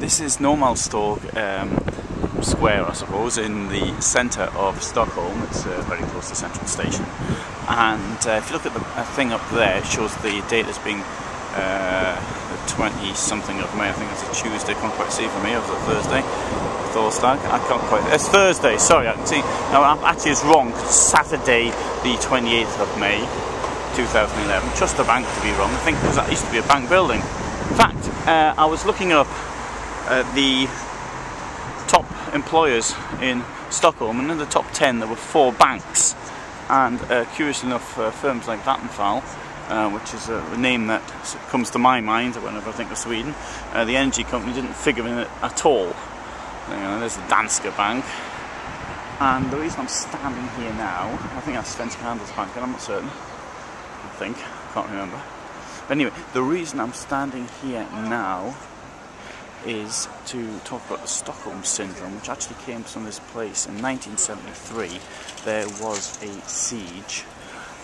This is Norrmalmstorg square, I suppose, in the centre of Stockholm. It's very close to Central Station. And if you look at the thing up there, it shows the date as being the 20-something of May. I think it's a Tuesday. I can't quite see for me. It was a Thursday. Thorstag. I can't quite. It's Thursday. Sorry, I can see. No, actually, it's wrong. It's Saturday, the 28th of May, 2011. Just a bank to be wrong. I think that used to be a bank building. In fact, I was looking up the top employers in Stockholm, and in the top 10 there were 4 banks. And curiously enough, firms like Vattenfall, which is a name that comes to my mind whenever I think of Sweden, the energy company didn't figure in it at all. There's the Danske Bank, and the reason I'm standing here now, I think that's Svenska Handelsbanken, I'm not certain, can't remember. But anyway, the reason I'm standing here now is to talk about the Stockholm Syndrome, which actually came from this place in 1973. There was a siege,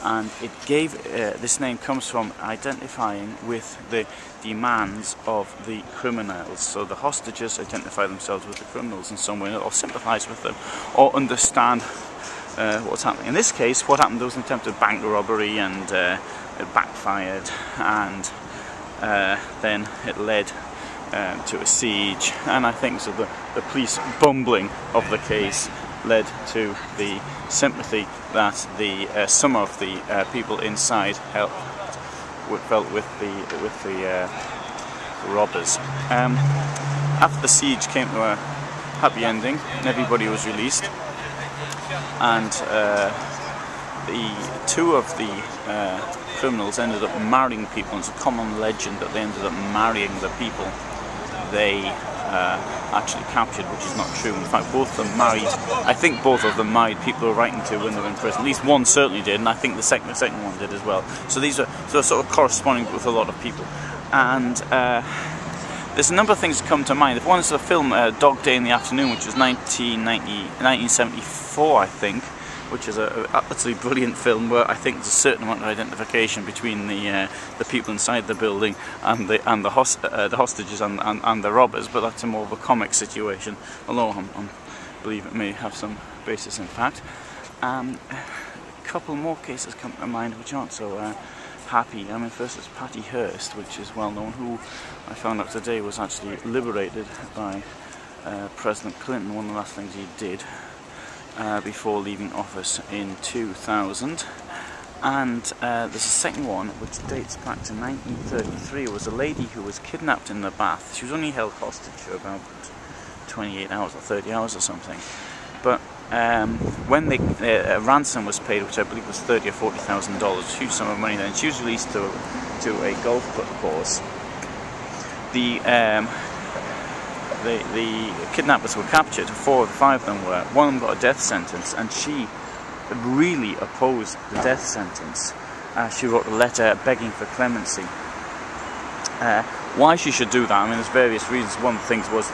and it gave, this name comes from identifying with the demands of the criminals. So the hostages identify themselves with the criminals in some way, or sympathise with them, or understand what's happening. In this case, what happened, there was an attempted bank robbery, and it backfired, and then it led to a siege, and I think so the police bumbling of the case led to the sympathy that the some of the people inside felt with the robbers. After the siege came to a happy ending, everybody was released, and the 2 of the criminals ended up marrying people. It's a common legend that they ended up marrying the people they actually captured, which is not true. In fact, both of them married, I think both of them married people who were writing to when they were in prison. At least one certainly did, and I think the second one did as well. So these are sort of corresponding with a lot of people. And there's a number of things that come to mind. One is the film Dog Day in the Afternoon, which was 1974, I think, which is an absolutely brilliant film where I think there's a certain amount of identification between the people inside the building and the hostages and the robbers, but that's a more of a comic situation, although I believe it may have some basis in fact. A couple more cases come to mind which aren't so happy. I mean, first it's Patty Hearst, which is well known, who I found out today was actually liberated by President Clinton, one of the last things he did before leaving office in 2000. And there's a second one which dates back to 1933. It was a lady who was kidnapped in the bath. She was only held hostage for about 28 hours or 30 hours or something. But when the ransom was paid, which I believe was $30,000 or $40,000, huge sum of money then, she was released to a golf course. The kidnappers were captured. 4 or 5 of them were. One of them got a death sentence, and she really opposed the death sentence. She wrote a letter begging for clemency. Why she should do that, I mean, there's various reasons. One of the things was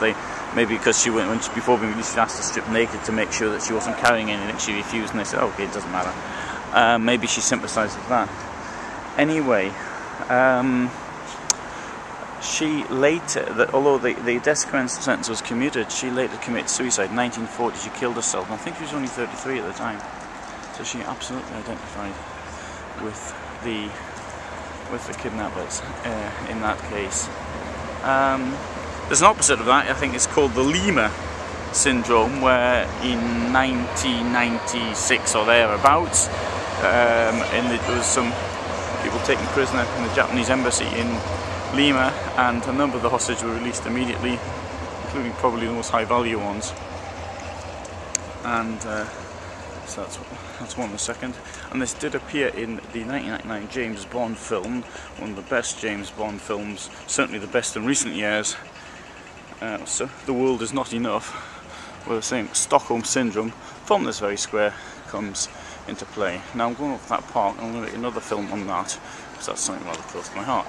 maybe because before being released, she asked to strip naked to make sure that she wasn't carrying anything. She refused, and they said, okay, it doesn't matter. Maybe she sympathised with that. Anyway, she later, although the death sentence was commuted, she later committed suicide. In 1940 she killed herself, and I think she was only 33 at the time. So she absolutely identified with the kidnappers in that case. There's an opposite of that. I think it's called the Lima Syndrome, where in 1996 or thereabouts, there was some people taken prisoner in the Japanese embassy in Lima, and a number of the hostages were released immediately, including probably the most high-value ones. And so that's one. The second, and this did appear in the 1999 James Bond film, one of the best James Bond films, certainly the best in recent years. So The World Is Not Enough, where the same Stockholm Syndrome from this very square comes into play. Now I'm going off that park, and I'm going to make another film on that, because that's something rather close to my heart.